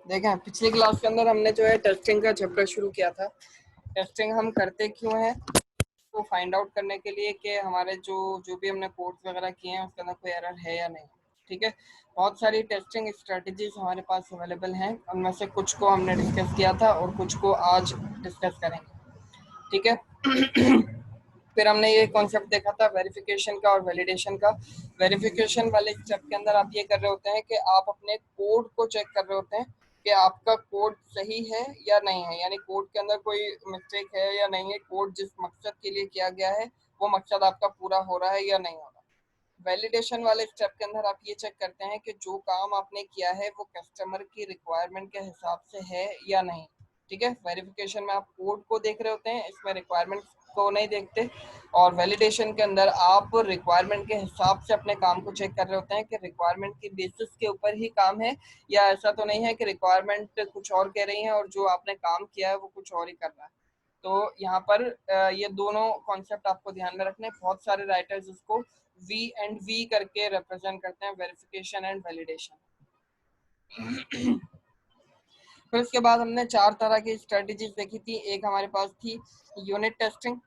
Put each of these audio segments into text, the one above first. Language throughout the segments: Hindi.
देखें पिछली क्लास के अंदर हमने जो है टेस्टिंग का चैप्टर शुरू किया था। टेस्टिंग हम करते क्यों हैं, तो फाइंड आउट करने के लिए कि हमारे जो जो भी हमने कोड्स वगैरह किए हैं उसके अंदर कोई एरर है या नहीं। ठीक है, बहुत सारी टेस्टिंग स्ट्रेटजीज हमारे पास अवेलेबल हैं, उनमें से कुछ को हमने डिस्कस किया था और कुछ को आज डिस्कस करेंगे। ठीक है फिर हमने ये कॉन्सेप्ट देखा था वेरिफिकेशन का और वैलिडेशन का। वेरिफिकेशन वाले स्टेप के अंदर आप ये कर रहे होते हैं कि आप अपने कोड को चेक कर रहे होते हैं कि आपका कोड सही है या नहीं है, यानी कोड के अंदर कोई मिस्टेक है या नहीं है, कोड जिस मकसद के लिए किया गया है वो मकसद आपका पूरा हो रहा है या नहीं हो रहा। वैलिडेशन वाले स्टेप के अंदर आप ये चेक करते हैं कि जो काम आपने किया है वो कस्टमर की रिक्वायरमेंट के हिसाब से है या नहीं। ठीक है, वेरिफिकेशन में आप कोड को देख रहे होते हैं, इसमें रिक्वायरमेंट को नहीं देखते। और वैलिडेशन के अंदर आप रिक्वायरमेंट के हिसाब से अपने काम को चेक कर रहे होते हैं कि रिक्वायरमेंट की बेसिस के ऊपर ही काम है या ऐसा तो नहीं है कि रिक्वायरमेंट कुछ और कह रही है और जो आपने काम किया है वो कुछ और ही कर रहा है। तो यहाँ पर ये दोनों कॉन्सेप्ट आपको ध्यान में रखने। बहुत सारे राइटर्स इसको V करके रिप्रेजेंट करते हैं, वेरिफिकेशन एंड वैलिडेशन। फिर उसके बाद हमने 4 तरह की स्ट्रेटजीज देखी थी। एक हमारे पास थी यूनिट टेस्टिंग।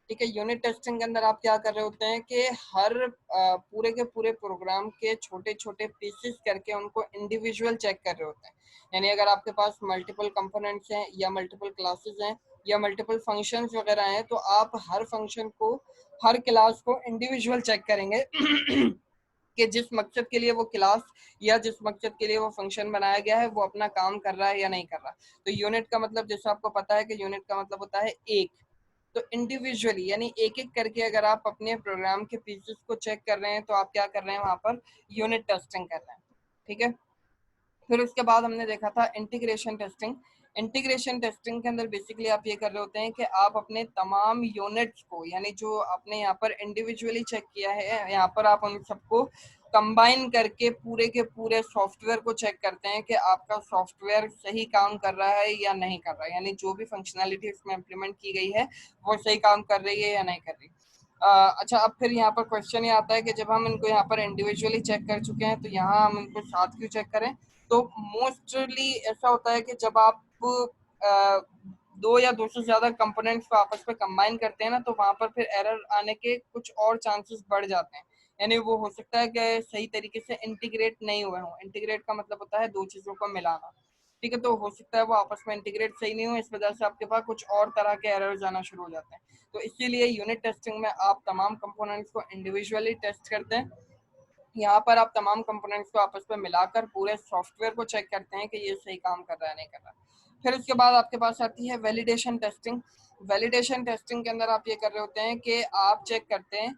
ठीक है, यूनिट टेस्टिंग के अंदर आप क्या कर रहे होते हैं कि हर पूरे के पूरे प्रोग्राम के छोटे छोटे पीसेस करके उनको इंडिविजुअल चेक कर रहे होते हैं। यानी अगर आपके पास मल्टीपल कंपोनेंट्स हैं या मल्टीपल क्लासेस हैं या मल्टीपल फंक्शंस वगैरह हैं, तो आप हर फंक्शन को, हर क्लास को इंडिविजुअल चेक करेंगे कि जिस मकसद के लिए वो क्लास या जिस मकसद के लिए वो फंक्शन बनाया गया है वो अपना काम कर रहा है या नहीं कर रहा। तो यूनिट का मतलब, जैसे आपको पता है कि यूनिट का मतलब होता है एक। तो इंडिविजुअली यानी एक एक करके अगर आप अपने प्रोग्राम के पीसेस को चेक कर रहे हैं तो आप क्या कर रहे हैं, वहां पर यूनिट टेस्टिंग कर रहे हैं। ठीक है, फिर उसके बाद हमने देखा था इंटीग्रेशन टेस्टिंग। इंटीग्रेशन टेस्टिंग के अंदर बेसिकली आप ये कर रहे होते हैं कि आप अपने तमाम यूनिट्स को, यानी जो आपने यहाँ पर इंडिविजुअली चेक किया है, यहाँ पर आप उन सबको कंबाइन करके पूरे के पूरे सॉफ्टवेयर को चेक करते हैं कि आपका सॉफ्टवेयर सही काम कर रहा है या नहीं कर रहा है, यानी जो भी फंक्शनैलिटी इसमें इम्प्लीमेंट की गई है वो सही काम कर रही है या नहीं कर रही। अच्छा, अब फिर यहाँ पर क्वेश्चन ये आता है कि जब हम इनको यहाँ पर इंडिविजुअली चेक कर चुके हैं तो यहाँ हम इनको साथ क्यों चेक करें। तो मोस्टली ऐसा होता है कि जब आप दो या दो से ज्यादा कंपोनेंट्स को आपस में कंबाइन करते हैं ना, तो वहां पर फिर एरर आने के कुछ और चांसेस बढ़ जाते हैं। यानी वो हो सकता है कि सही तरीके से इंटीग्रेट नहीं हुए हों। इंटीग्रेट का मतलब होता है दो चीजों को मिलाना। ठीक है, तो हो सकता है वो आपस में इंटीग्रेट सही नहीं हो, इस वजह से आपके पास कुछ और तरह के एरर्स आना शुरू हो जाते हैं। तो इसीलिए यूनिट टेस्टिंग में आप तमाम कंपोनेंट्स को इंडिविजुअली टेस्ट करते हैं। यहाँ पर आप तमाम कंपोनेंट्स को आपस में मिलाकर पूरे सॉफ्टवेयर को चेक करते हैं कि ये सही काम कर रहा है नहीं कर रहा। फिर उसके बाद आपके पास आती है वैलिडेशन टेस्टिंग। वैलिडेशन टेस्टिंग के अंदर आप ये कर रहे होते हैं कि आप चेक करते हैं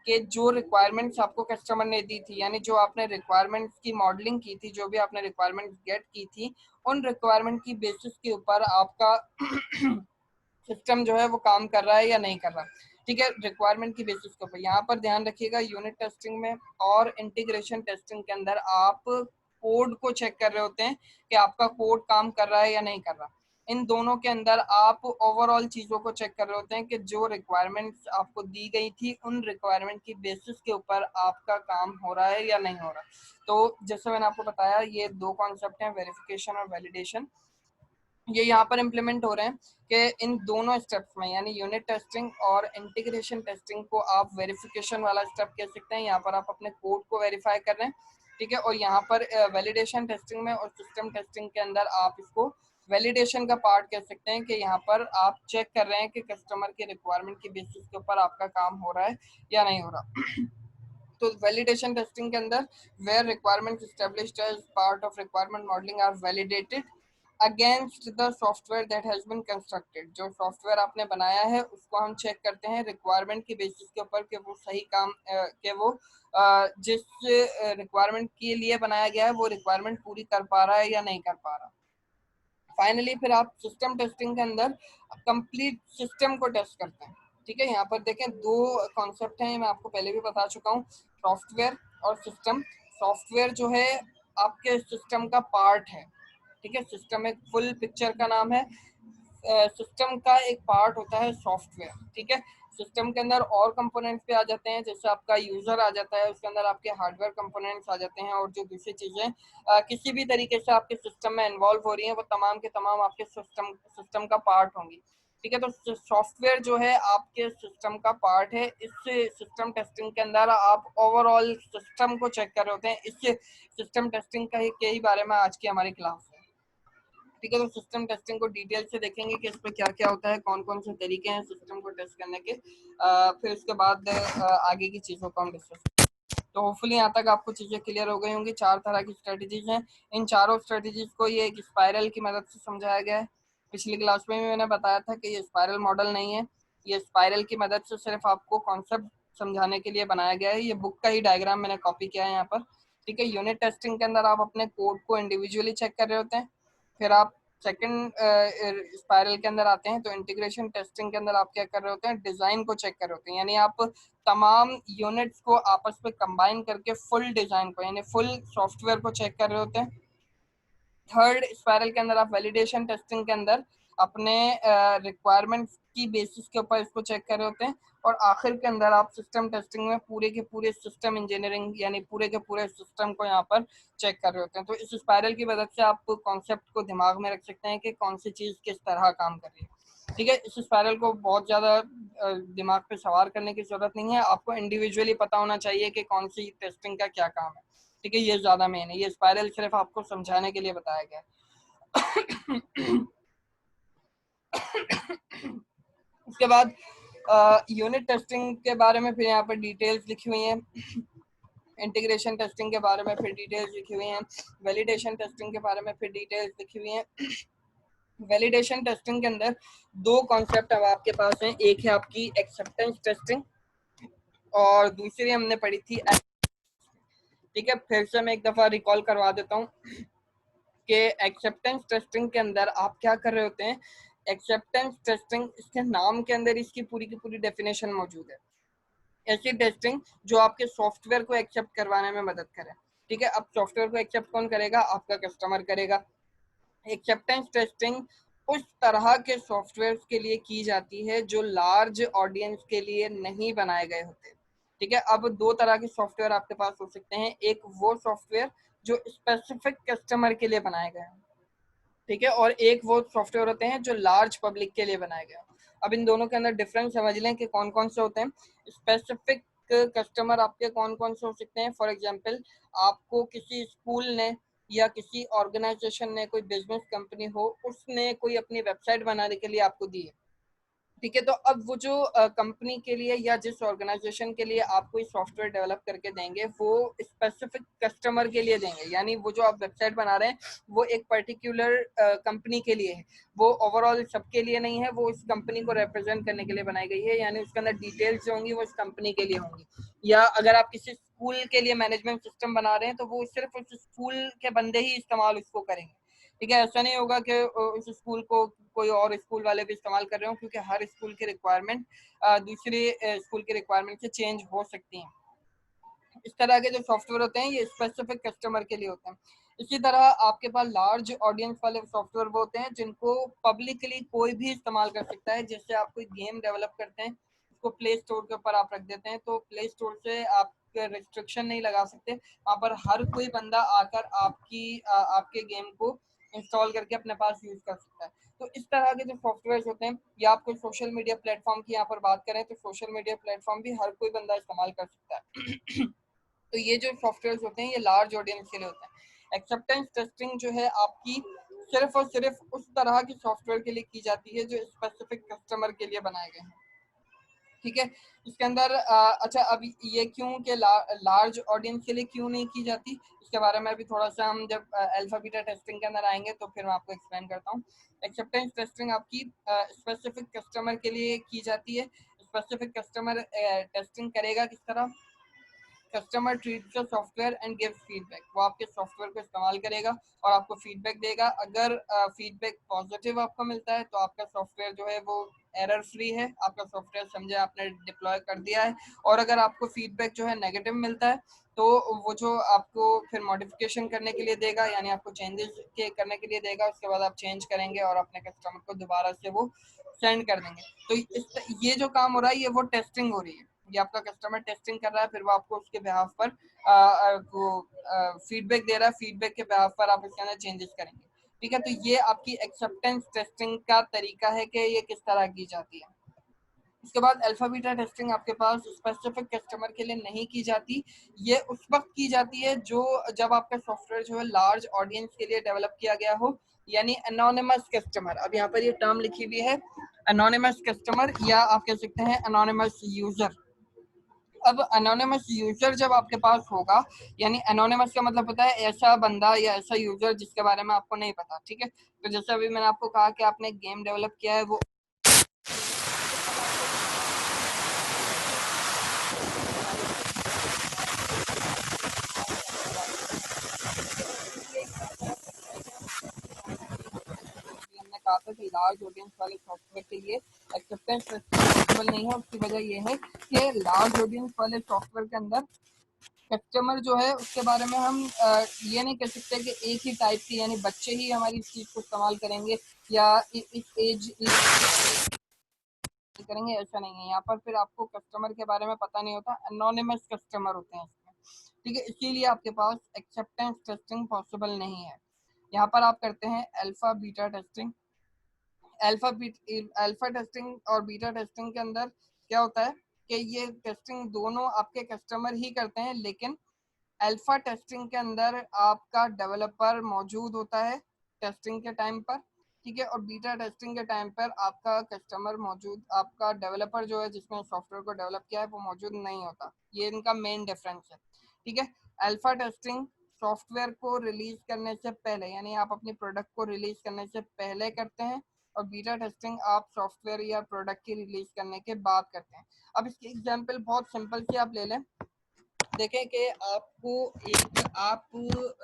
कि जो रिक्वायरमेंट्स आपको कस्टमर ने दी थी, यानी जो आपने रिक्वायरमेंट्स की मॉडलिंग की थी, जो भी आपने रिक्वायरमेंट्स गेट की थी, उन रिक्वायरमेंट की बेसिस के ऊपर आपका सिस्टम जो है वो काम कर रहा है या नहीं कर रहा। ठीक है, रिक्वायरमेंट की बेसिस के ऊपर। यहाँ पर ध्यान रखिएगा, यूनिट टेस्टिंग में और इंटीग्रेशन टेस्टिंग के अंदर आप कोड को चेक कर रहे होते हैं कि आपका कोड काम कर रहा है या नहीं कर रहा। इन दोनों के अंदर आप ओवरऑल चीजों को चेक कर रहे होते हैं कि जो रिक्वायरमेंट्स आपको दी गई थी उन रिक्वायरमेंट की बेसिस के ऊपर आपका काम हो रहा है या नहीं हो रहा। तो जैसे मैंने आपको बताया, ये दो कॉन्सेप्ट हैं, वेरिफिकेशन और वैलिडेशन। ये यहाँ पर इम्प्लीमेंट हो रहे हैं कि इन दोनों स्टेप्स में, यानी यूनिट टेस्टिंग और इंटीग्रेशन टेस्टिंग को आप वेरिफिकेशन वाला स्टेप कह सकते हैं। यहाँ पर आप अपने कोड को वेरीफाई कर रहे हैं। ठीक है, और यहाँ पर वैलिडेशन टेस्टिंग में और सिस्टम टेस्टिंग के अंदर आप इसको वैलिडेशन का पार्ट कह सकते हैं कि यहाँ पर आप चेक कर रहे हैं कि कस्टमर के रिक्वायरमेंट की बेसिस के ऊपर आपका काम हो रहा है या नहीं हो रहा। तो वैलिडेशन टेस्टिंग के अंदर where requirements established as part of requirement modelling are validated against the software that has been constructed. जो सॉफ्टवेयर आपने बनाया है उसको हम चेक करते हैं रिक्वायरमेंट की बेसिस के ऊपर कि वो सही काम कि वो जिस रिक्वायरमेंट के लिए बनाया गया है वो रिक्वायरमेंट पूरी कर पा रहा है या नहीं कर पा रहा। फाइनली फिर आप सिस्टम टेस्टिंग के अंदर कंप्लीट सिस्टम को टेस्ट करते हैं। ठीक है, यहाँ पर देखें दो कॉन्सेप्ट हैं, मैं आपको पहले भी बता चुका हूँ, सॉफ्टवेयर और सिस्टम। सॉफ्टवेयर जो है आपके सिस्टम का पार्ट है। ठीक है, सिस्टम एक फुल पिक्चर का नाम है, सिस्टम का एक पार्ट होता है सॉफ्टवेयर। ठीक है, सिस्टम के अंदर और कंपोनेंट्स भी आ जाते हैं, जैसे आपका यूजर आ जाता है, उसके अंदर आपके हार्डवेयर कंपोनेंट्स आ जाते हैं, और जो दूसरी चीजें किसी भी तरीके से आपके सिस्टम में इन्वॉल्व हो रही हैं वो तमाम के तमाम आपके सिस्टम का पार्ट होंगी। ठीक है, तो सॉफ्टवेयर जो है आपके सिस्टम का पार्ट है। इस सिस्टम टेस्टिंग के अंदर आप ओवरऑल सिस्टम को चेक कर रहे होते हैं। इस सिस्टम टेस्टिंग के ही बारे में आज की हमारी क्लास है। ठीक है, तो सिस्टम टेस्टिंग को डिटेल से देखेंगे कि इसमें क्या क्या होता है, कौन कौन से तरीके हैं सिस्टम को टेस्ट करने के। फिर उसके बाद आगे की चीज़ों को हम डिस्कस। तो होपफुली यहाँ तक आपको चीज़ें क्लियर हो गई होंगी। 4 तरह की स्ट्रेटजीज हैं। इन चारों स्ट्रेटजीज को ये एक स्पाइरल की मदद से समझाया गया है। पिछली क्लास में भी मैंने बताया था कि ये स्पाइरल मॉडल नहीं है, ये स्पाइरल की मदद से सिर्फ आपको कॉन्सेप्ट समझाने के लिए बनाया गया है। ये बुक का ही डायग्राम मैंने कॉपी किया है यहाँ पर। ठीक है, यूनिट टेस्टिंग के अंदर आप अपने कोड को इंडिविजुअली चेक कर रहे होते हैं। फिर आप सेकंड स्पाइरल के अंदर आते हैं, तो इंटीग्रेशन टेस्टिंग के अंदर आप क्या कर रहे होते हैं, डिजाइन को चेक कर रहे होते हैं, यानी आप तमाम यूनिट्स को आपस में कंबाइन करके फुल डिजाइन को यानी फुल सॉफ्टवेयर को चेक कर रहे होते हैं। थर्ड स्पाइरल के अंदर आप वैलिडेशन टेस्टिंग के अंदर अपने रिक्वायरमेंट्स की बेसिस के ऊपर इसको चेक कर रहे होते हैं। और आखिर के अंदर आप सिस्टम टेस्टिंग में पूरे के पूरे सिस्टम इंजीनियरिंग यानी पूरे के पूरे सिस्टम को यहाँ पर चेक कर रहे होते हैं। तो इस स्पाइरल की मदद से आप कॉन्सेप्ट को दिमाग में रख सकते हैं कि कौन सी चीज़ किस तरह काम कर रही है। ठीक है, इस स्पाइरल को बहुत ज़्यादा दिमाग पे सवार करने की जरूरत नहीं है, आपको इंडिविजुअली पता होना चाहिए कि कौन सी टेस्टिंग का क्या काम है। ठीक है, ये ज़्यादा मेन है, ये स्पाइरल सिर्फ आपको समझाने के लिए बताया गया है। उसके बाद यूनिट टेस्टिंग के बारे में फिर यहाँ पर डिटेल्स लिखी हुई हैं। इंटीग्रेशन टेस्टिंग के बारे में फिर डिटेल्स लिखी हुई हैं। वैलिडेशन टेस्टिंग के बारे में फिर डिटेल्स लिखी हुई हैं। वैलिडेशन टेस्टिंग के अंदर दो कॉन्सेप्ट अब आपके पास हैं, एक है आपकी एक्सेप्टेंस टेस्टिंग और दूसरी हमने पढ़ी थी। ठीक है, फिर से मैं एक दफा रिकॉल करवा देता हूँ कि एक्सेप्टेंस टेस्टिंग के अंदर आप क्या कर रहे होते हैं। एक्सेप्टेंस टेस्टिंग, इसके नाम के अंदर इसकी पूरी की पूरी डेफिनेशन मौजूद है। ऐसी टेस्टिंग जो आपके सॉफ्टवेयर को एक्सेप्ट करवाने में मदद करे। ठीक है, अब सॉफ्टवेयर को एक्सेप्ट कौन करेगा, आपका कस्टमर करेगा। एक्सेप्टेंस टेस्टिंग उस तरह के सॉफ्टवेयर के लिए की जाती है जो लार्ज ऑडियंस के लिए नहीं बनाए गए होते। ठीक है, अब दो तरह के सॉफ्टवेयर आपके पास हो सकते हैं, एक वो सॉफ्टवेयर जो स्पेसिफिक कस्टमर के लिए बनाए गए हैं, ठीक है, और एक वो सॉफ्टवेयर होते हैं जो लार्ज पब्लिक के लिए बनाए गए हैं। अब इन दोनों के अंदर डिफरेंस समझ लें कि कौन कौन से होते हैं। स्पेसिफिक कस्टमर आपके कौन कौन से हो सकते हैं, फॉर एग्जांपल आपको किसी स्कूल ने या किसी ऑर्गेनाइजेशन ने, कोई बिजनेस कंपनी हो, उसने कोई अपनी वेबसाइट बनाने के लिए आपको दी है। ठीक है, तो अब वो जो कंपनी के लिए या जिस ऑर्गेनाइजेशन के लिए आप कोई सॉफ्टवेयर डेवलप करके देंगे वो स्पेसिफिक कस्टमर के लिए देंगे, यानी वो जो आप वेबसाइट बना रहे हैं वो एक पर्टिकुलर कंपनी के लिए है, वो ओवरऑल सबके लिए नहीं है, वो उस कंपनी को रिप्रेजेंट करने के लिए बनाई गई है, यानी उसके अंदर डिटेल्स जो होंगी वो उस कंपनी के लिए होंगी। या अगर आप किसी स्कूल के लिए मैनेजमेंट सिस्टम बना रहे हैं तो वो सिर्फ उस स्कूल के बंदे ही इस्तेमाल उसको करेंगे। ठीक है, ऐसा नहीं होगा कि उस स्कूल को कोई और स्कूल वाले भी इस्तेमाल कर रहे हो, क्योंकि हर स्कूल की रिक्वायरमेंट दूसरे स्कूल की रिक्वायरमेंट से चेंज हो सकती हैं। इस तरह के जो सॉफ्टवेयर होते हैं ये स्पेसिफिक कस्टमर के लिए होते हैं। इसी तरह आपके पास लार्ज ऑडियंस वाले सॉफ्टवेयर वो होते हैं जिनको पब्लिकली कोई भी इस्तेमाल कर सकता है। जैसे आप कोई गेम डेवलप करते हैं, उसको प्ले स्टोर के ऊपर आप रख देते हैं, तो प्ले स्टोर से आप रिस्ट्रिक्शन नहीं लगा सकते, वहाँ पर हर कोई बंदा आकर आपके गेम को इंस्टॉल करके अपने पास यूज कर सकता है। तो इस तरह के जो सॉफ्टवेयर होते हैं, या आप कोई सोशल मीडिया प्लेटफॉर्म की यहाँ पर बात करें तो सोशल मीडिया प्लेटफॉर्म भी हर कोई बंदा इस्तेमाल कर सकता है। तो ये जो सॉफ्टवेयर होते हैं ये लार्ज ऑडियंस के लिए होते हैं। एक्सेप्टेंस टेस्टिंग जो है आपकी सिर्फ और सिर्फ उस तरह की सॉफ्टवेयर के लिए की जाती है जो स्पेसिफिक कस्टमर के लिए बनाए गए हैं। ठीक है, इसके अंदर अच्छा, अब ये क्यों के लार्ज ऑडियंस के लिए क्यों नहीं की जाती, इसके बारे में भी थोड़ा सा हम जब अल्फा बीटा टेस्टिंग के अंदर आएंगे तो फिर मैं आपको एक्सप्लेन करता हूँ। एक्सेप्टेंस टेस्टिंग आपकी स्पेसिफिक कस्टमर के लिए की जाती है। स्पेसिफिक कस्टमर टेस्टिंग करेगा किस तरह, customer treats the software and gives feedback, वो आपके सॉफ्टवेयर को इस्तेमाल करेगा और आपको फीडबैक देगा। अगर फीडबैक पॉजिटिव आपको मिलता है तो आपका सॉफ्टवेयर जो है वो एरर फ्री है, आपका सॉफ्टवेयर समझे आपने डिप्लॉय कर दिया है। और अगर आपको फीडबैक जो है नेगेटिव मिलता है तो वो जो आपको फिर मॉडिफिकेशन करने के लिए देगा, यानी आपको चेंजेस के करने के लिए देगा, उसके बाद आप चेंज करेंगे और अपने कस्टमर को दोबारा से वो सेंड कर देंगे। तो ये जो काम हो रहा है ये वो टेस्टिंग हो रही है, ये आपका कस्टमर टेस्टिंग कर रहा है, फिर वो आपको उसके बिहाफ पर वो फीडबैक दे रहा है, फीडबैक के बिहाफ पर आप इसके अंदर चेंजेस करेंगे। ठीक है, तो ये आपकी एक्सेप्टेंस टेस्टिंग का तरीका है कि ये किस तरह की जाती है। उसके बाद अल्फा बीटा टेस्टिंग आपके पास स्पेसिफिक कस्टमर के लिए नहीं की जाती, ये उस वक्त की जाती है जब आपका सॉफ्टवेयर जो है लार्ज ऑडियंस के लिए डेवलप किया गया हो, यानी एनोनिमस कस्टमर। अब यहाँ पर ये टर्म लिखी हुई है एनोनिमस कस्टमर, या आप कह सकते हैं एनोनिमस यूजर। अब एनोनिमस यूजर जब आपके पास होगा, यानी एनोनिमस का मतलब होता है ऐसा बंदा या ऐसा यूजर जिसके बारे में आपको नहीं पता। ठीक है, तो जैसे अभी मैंने आपको कहा कि आपने गेम डेवलप किया है, वो हमने कहा था कि लार्ज ऑडियंस वाले सॉफ्टवेयर के लिए एक्सेप्टेंस पॉसिबल नहीं है। उसकी वजह ये है कि लार्ज ऑडियंस वाले सॉफ्टवेयर के अंदर कस्टमर जो है उसके बारे में हम ये नहीं कह सकते कि एक ही टाइप की, यानी बच्चे ही हमारी इस चीज़ को इस्तेमाल करेंगे या इस एज करेंगे, ऐसा नहीं है। यहाँ पर फिर आपको कस्टमर के बारे में पता नहीं होता, एनोनिमस कस्टमर होते हैं इसमें। ठीक है, इसीलिए आपके पास एक्सेप्टेंस टेस्टिंग पॉसिबल नहीं है। यहाँ पर आप करते हैं alpha beta testing. Alpha testing और बीटा टेस्टिंग के अंदर क्या होता है कि ये टेस्टिंग दोनों आपके कस्टमर ही करते हैं, लेकिन अल्फा टेस्टिंग के अंदर आपका डेवलपर मौजूद होता है टेस्टिंग के टाइम पर। ठीक है, और बीटा टेस्टिंग के टाइम पर आपका कस्टमर मौजूद, आपका डेवलपर जो है जिसने सॉफ्टवेयर को डेवलप किया है वो मौजूद नहीं होता। ये इनका मेन डिफरेंस है। ठीक है, अल्फा टेस्टिंग सॉफ्टवेयर को रिलीज करने से पहले, यानी आप अपनी प्रोडक्ट को रिलीज करने से पहले करते हैं, और बीटा टेस्टिंग आप सॉफ्टवेयर या प्रोडक्ट की रिलीज करने के बाद करते हैं। अब इसकी एग्जांपल बहुत सिंपल सी आप ले लें। देखें कि आपको आप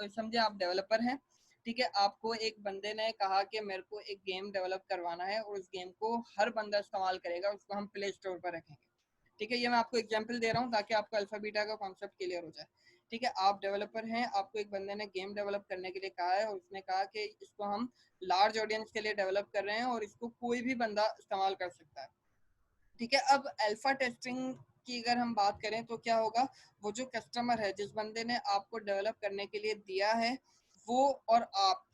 समझे आप डेवलपर हैं। ठीक है, आपको एक बंदे ने कहा कि मेरे को एक गेम डेवलप करवाना है और उस गेम को हर बंदा इस्तेमाल करेगा, उसको हम प्ले स्टोर पर रखेंगे। ठीक है, ये मैं आपको एग्जांपल दे रहा हूँ ताकि आपको अल्फा बीटा का कॉन्सेप्ट क्लियर हो जाए। ठीक है, आप डेवलपर हैं, आपको एक बंदे ने गेम डेवलप करने के लिए कहा है और उसने कहा कि इसको हम लार्ज ऑडियंस के लिए डेवलप कर रहे हैं और इसको कोई भी बंदा इस्तेमाल कर सकता है। ठीक है, अब अल्फा टेस्टिंग की अगर हम बात करें तो क्या होगा, वो जो कस्टमर है जिस बंदे ने आपको डेवलप करने के लिए दिया है, वो और आप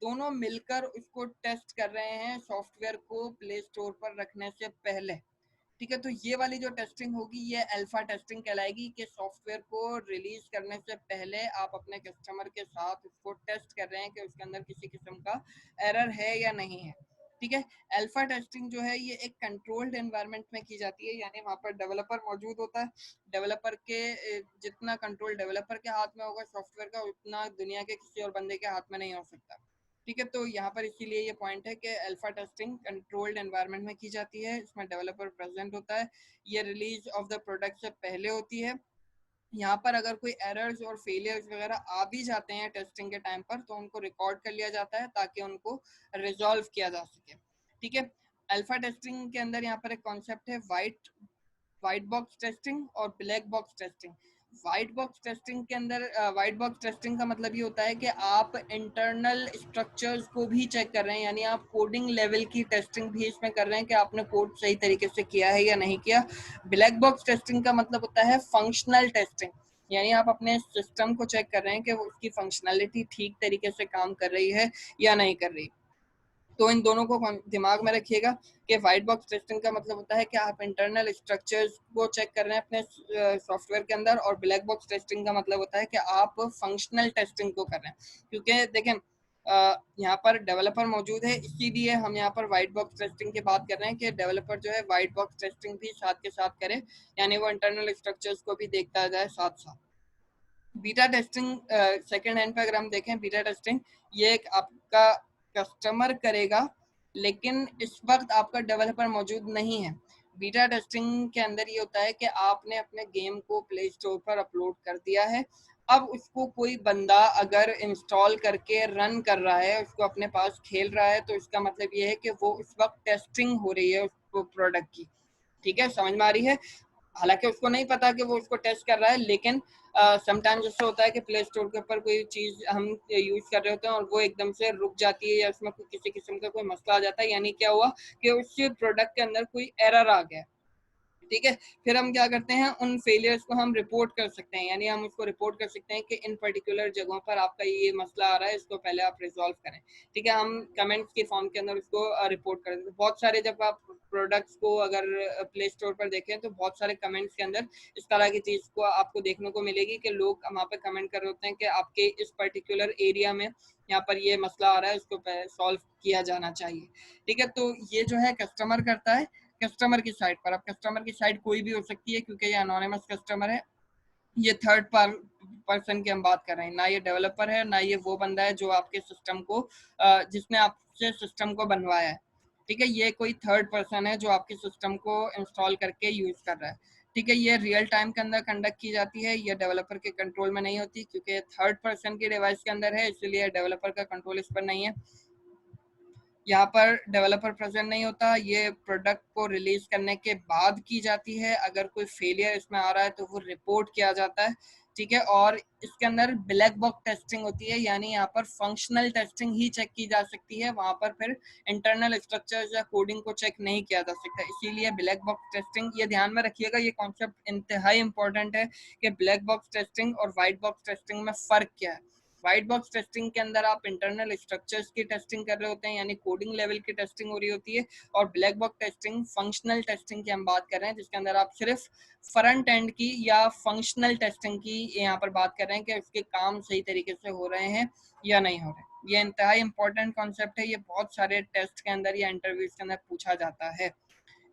दोनों मिलकर उसको टेस्ट कर रहे हैं सॉफ्टवेयर को प्ले स्टोर पर रखने से पहले। ठीक है, तो ये वाली जो टेस्टिंग होगी ये अल्फा टेस्टिंग कहलाएगी कि सॉफ्टवेयर को रिलीज करने से पहले आप अपने कस्टमर के साथ उसको टेस्ट कर रहे हैं कि उसके अंदर किसी किस्म का एरर है या नहीं है। ठीक है, अल्फा टेस्टिंग जो है ये एक कंट्रोल्ड एनवायरनमेंट में की जाती है, यानी वहाँ पर डेवलपर मौजूद होता है। डेवलपर के जितना कंट्रोल डेवलपर के हाथ में होगा सॉफ्टवेयर का, उतना दुनिया के किसी और बंदे के हाथ में नहीं हो सकता। ठीक है, तो यहाँ पर इसीलिए ये पॉइंट है कि अल्फा टेस्टिंग कंट्रोल्ड एनवायरनमेंट में की जाती है, इसमें डेवलपर प्रेजेंट होता है, ये रिलीज ऑफ द प्रोडक्ट से पहले होती है। यहाँ पर अगर कोई एरर्स और फेलियर्स वगैरह आ भी जाते हैं टेस्टिंग के टाइम पर तो उनको रिकॉर्ड कर लिया जाता है ताकि उनको रिजॉल्व किया जा सके। ठीक है, अल्फा टेस्टिंग के अंदर यहाँ पर एक कॉन्सेप्ट है वाइट बॉक्स टेस्टिंग और black box testing. White box testing के अंदर वाइट बॉक्स टेस्टिंग का मतलब ये होता है कि आप इंटरनल स्ट्रक्चर्स को भी चेक कर रहे हैं, यानी आप कोडिंग लेवल की टेस्टिंग भी इसमें कर रहे हैं कि आपने कोड सही तरीके से किया है या नहीं किया। ब्लैक बॉक्स टेस्टिंग का मतलब होता है फंक्शनल टेस्टिंग, यानी आप अपने सिस्टम को चेक कर रहे हैं कि वो उसकी फंक्शनैलिटी ठीक तरीके से काम कर रही है या नहीं कर रही। तो इन दोनों को दिमाग में रखिएगा कि वाइट बॉक्स टेस्टिंग का मतलब होता है कि आप इंटरनल स्ट्रक्चर्स को चेक कर रहे हैं अपने सॉफ्टवेयर के अंदर, और ब्लैक बॉक्स टेस्टिंग का मतलब होता है कि आप फंक्शनल टेस्टिंग को कर रहे हैं। क्योंकि देखें यहाँ पर डेवलपर मौजूद है, इसीलिए हम यहाँ पर वाइट बॉक्स टेस्टिंग की बात कर रहे हैं कि डेवलपर जो है वाइट बॉक्स टेस्टिंग भी साथ के साथ करे, यानी वो इंटरनल स्ट्रक्चर्स को भी देखता जाए साथ साथ। बीटा टेस्टिंग सेकेंड हैंड पे अगर हम देखें, बीटा टेस्टिंग ये एक आपका कस्टमर करेगा, लेकिन इस वक्त आपका डेवलपर मौजूद नहीं है। बीटा टेस्टिंग के अंदर ये होता है कि आपने अपने गेम को प्ले स्टोर पर अपलोड कर दिया है, अब उसको कोई बंदा अगर इंस्टॉल करके रन कर रहा है, उसको अपने पास खेल रहा है, तो इसका मतलब ये है कि वो उस वक्त टेस्टिंग हो रही है उस प्रोडक्ट की। ठीक है, समझ में आ रही है। हालांकि उसको नहीं पता कि वो उसको टेस्ट कर रहा है, लेकिन समटाइम्स ऐसा होता है कि प्ले स्टोर के ऊपर कोई चीज़ हम यूज़ कर रहे होते हैं और वो एकदम से रुक जाती है या उसमें किसी किस्म का कोई मसला आ जाता है, यानी क्या हुआ कि उस प्रोडक्ट के अंदर कोई एरर आ गया। ठीक है, फिर हम क्या करते हैं, उन फेलियर्स को हम रिपोर्ट कर सकते हैं, यानी हम उसको रिपोर्ट कर सकते हैं कि इन पर्टिकुलर जगहों पर आपका ये मसला आ रहा है, इसको पहले आप रिजॉल्व करें। ठीक है, हम कमेंट्स के फॉर्म के अंदर उसको रिपोर्ट करें। तो बहुत सारे, जब आप प्रोडक्ट्स को अगर प्ले स्टोर पर देखें तो बहुत सारे कमेंट्स के अंदर इस तरह की चीज़ को आपको देखने को मिलेगी कि लोग वहाँ पे कमेंट कर रहे होते हैं कि आपके इस पर्टिकुलर एरिया में यहाँ पर ये मसला आ रहा है, उसको सॉल्व किया जाना चाहिए। ठीक है, तो ये जो है कस्टमर करता है कस्टमर की साइड पर। अब कस्टमर की साइड कोई भी हो सकती है, क्योंकि ये अनोनिमस कस्टमर है, ये थर्ड पर्सन की हम बात कर रहे हैं, ना ये डेवलपर है, ना ये वो बंदा है जो आपके सिस्टम को जिसने आपसे सिस्टम को बनवाया है। ठीक है, ये कोई थर्ड पर्सन है जो आपके सिस्टम को इंस्टॉल करके यूज कर रहा है। ठीक है, ये रियल टाइम के अंदर कंडक्ट की जाती है, ये डेवलपर के कंट्रोल में नहीं होती, क्योंकि थर्ड पर्सन की डिवाइस के अंदर है, इसलिए डेवलपर का कंट्रोल इस पर नहीं है। यहाँ पर डेवलपर प्रेजेंट नहीं होता, ये प्रोडक्ट को रिलीज करने के बाद की जाती है। अगर कोई फेलियर इसमें आ रहा है तो वो रिपोर्ट किया जाता है। ठीक है, और इसके अंदर ब्लैक बॉक्स टेस्टिंग होती है, यानी यहाँ पर फंक्शनल टेस्टिंग ही चेक की जा सकती है, वहाँ पर फिर इंटरनल स्ट्रक्चर या कोडिंग को चेक नहीं किया जा सकता। इसीलिए ब्लैक बॉक्स टेस्टिंग, ये ध्यान में रखिएगा, ये कॉन्सेप्ट इंतहाई इंपॉर्टेंट है कि ब्लैक बॉक्स टेस्टिंग और व्हाइट बॉक्स टेस्टिंग में फ़र्क क्या है। व्हाइट बॉक्स टेस्टिंग के अंदर आप इंटरनल स्ट्रक्चर्स की टेस्टिंग कर रहे होते हैं, यानी कोडिंग लेवल की टेस्टिंग हो रही होती है, और black box testing functional testing की हम बात कर रहे हैं, जिसके अंदर आप सिर्फ फ्रंट एंड की या फंक्शनल टेस्टिंग की यहाँ पर बात कर रहे हैं कि उसके काम सही तरीके से हो रहे हैं या नहीं हो रहे। ये इंतहाई इंपॉर्टेंट कॉन्सेप्ट है, ये बहुत सारे टेस्ट के अंदर या इंटरव्यूज के अंदर पूछा जाता है।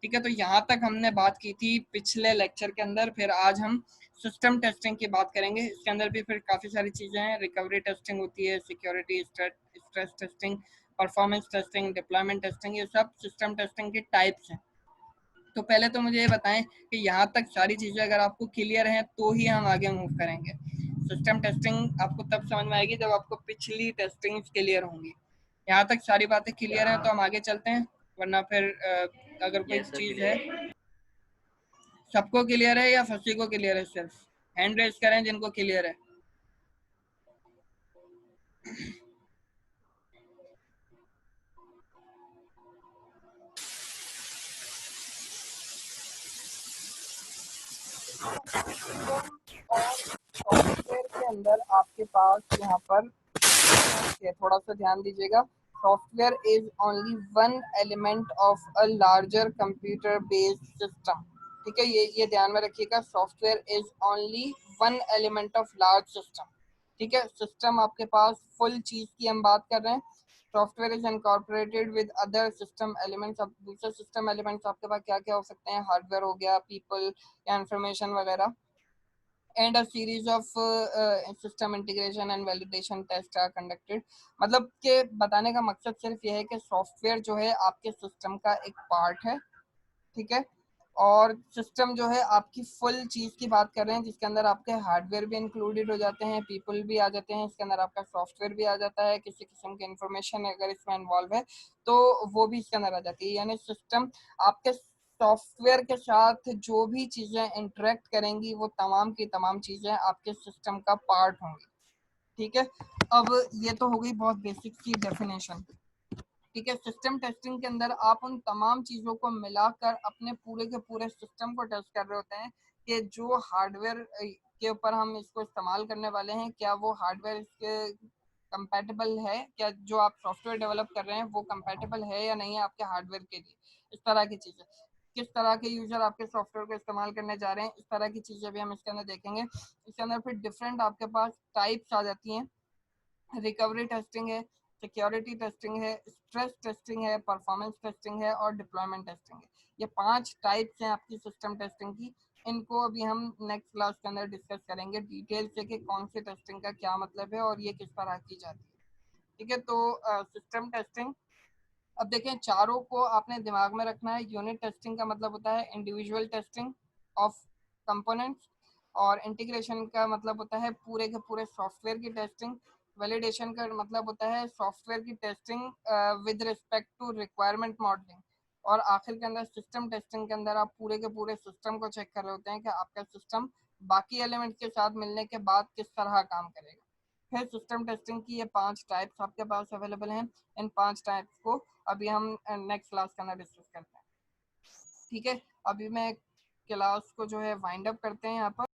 ठीक है, तो यहाँ तक हमने बात की थी पिछले लेक्चर के अंदर। फिर आज हम सिस्टम टेस्टिंग की बात करेंगे। इसके अंदर भी फिर काफ़ी सारी चीज़ें हैं, रिकवरी टेस्टिंग होती है, security stress testing, performance testing, deployment testing, ये सब सिस्टम टेस्टिंग के टाइप्स हैं। तो पहले तो मुझे ये बताएं कि यहाँ तक सारी चीज़ें अगर आपको क्लियर हैं तो ही हम आगे मूव करेंगे। सिस्टम टेस्टिंग आपको तब समझ में आएगी जब आपको पिछली टेस्टिंग क्लियर होंगी। यहाँ तक सारी बातें क्लियर हैं तो हम आगे चलते हैं, वरना फिर अगर कोई यस सर, चीज़ क्लियर है। है। सबको क्लियर है या फंसी को क्लियर है? सिर्फ हैंड रेज करें जिनको क्लियर है। सॉफ्टवेयर के अंदर आपके पास यहाँ पर थोड़ा सा ध्यान दीजिएगा। Software is only one element of a larger computer based system. ठीक है, ये ध्यान में रखिएगा, software is only one element of large system. ठीक है, सिस्टम आपके पास फुल चीज की हम बात कर रहे हैं। Software is incorporated with other system elements. अब दूसरे सिस्टम एलिमेंट्स आपके पास क्या क्या हो सकते हैं? हार्डवेयर हो गया, पीपल या इंफॉर्मेशन वगैरह, and a series of system integration and validation tests are conducted। मतलब के बताने का मकसद सिर्फ ये है कि सॉफ्टवेयर जो है आपके सिस्टम का एक पार्ट है। ठीक है, और सिस्टम जो है आपकी फुल चीज की बात कर रहे हैं, जिसके अंदर आपके हार्डवेयर भी इंक्लूडेड हो जाते हैं, पीपल भी आ जाते हैं, इसके अंदर आपका सॉफ्टवेयर भी आ जाता है, किसी किस्म की इंफॉर्मेशन अगर इसमें इन्वॉल्व है तो वो भी इसके अंदर आ जाती है। यानी सिस्टम आपके सॉफ्टवेयर के साथ जो भी चीजें इंटरेक्ट करेंगी वो तमाम की तमाम चीजें आपके सिस्टम का पार्ट होंगी। ठीक है, अब ये तो हो गई बहुत बेसिक सी डेफिनेशन। ठीक है, सिस्टम टेस्टिंग के अंदर आप उन तमाम चीज़ों को मिलाकर अपने पूरे के पूरे सिस्टम को टेस्ट कर रहे होते हैं कि जो हार्डवेयर के ऊपर हम इसको इस्तेमाल करने वाले हैं, क्या वो हार्डवेयर इसके कंपैटिबल है, क्या जो आप सॉफ्टवेयर डेवलप कर रहे हैं वो कंपैटिबल है या नहीं है आपके हार्डवेयर के लिए। इस तरह की चीज़ें, किस तरह के यूजर आपके सॉफ्टवेयर को इस्तेमाल करने जा रहे हैं, इस तरह की चीज़ें भी हम इसके अंदर देखेंगे। इसके अंदर फिर डिफरेंट आपके पास टाइप्स आ जाती हैं। रिकवरी टेस्टिंग है, सिक्योरिटी टेस्टिंग है, स्ट्रेस टेस्टिंग है, परफॉर्मेंस टेस्टिंग है और डिप्लॉयमेंट टेस्टिंग है। ये 5 टाइप्स हैं आपकी सिस्टम टेस्टिंग की। इनको अभी हम नेक्स्ट क्लास के अंदर डिस्कस करेंगे डिटेल से कि कौन सी टेस्टिंग का क्या मतलब है और ये किस तरह की जाती है। ठीक है, तो सिस्टम टेस्टिंग, अब देखें चारों को आपने दिमाग में रखना है। यूनिट टेस्टिंग का मतलब होता है इंडिविजुअल टेस्टिंग ऑफ कंपोनेंट्स, और इंटीग्रेशन का मतलब होता है पूरे के पूरे सॉफ्टवेयर की टेस्टिंग। वैलिडेशन का मतलब होता है सॉफ्टवेयर की testing with respect to requirement modelling. और आखिर के अंदर सिस्टम टेस्टिंग के अंदर आप पूरे के पूरे सिस्टम को चेक कर रहे होते हैं कि आपका सिस्टम बाकी एलिमेंट के साथ मिलने के बाद किस तरह काम करेगा। फिर सिस्टम टेस्टिंग की ये 5 टाइप्स आपके पास अवेलेबल हैं। इन 5 टाइप्स को अभी हम नेक्स्ट क्लास के अंदर डिस्कस करते हैं। ठीक है, अभी मैं क्लास को जो है वाइंड अप करते हैं यहाँ पर।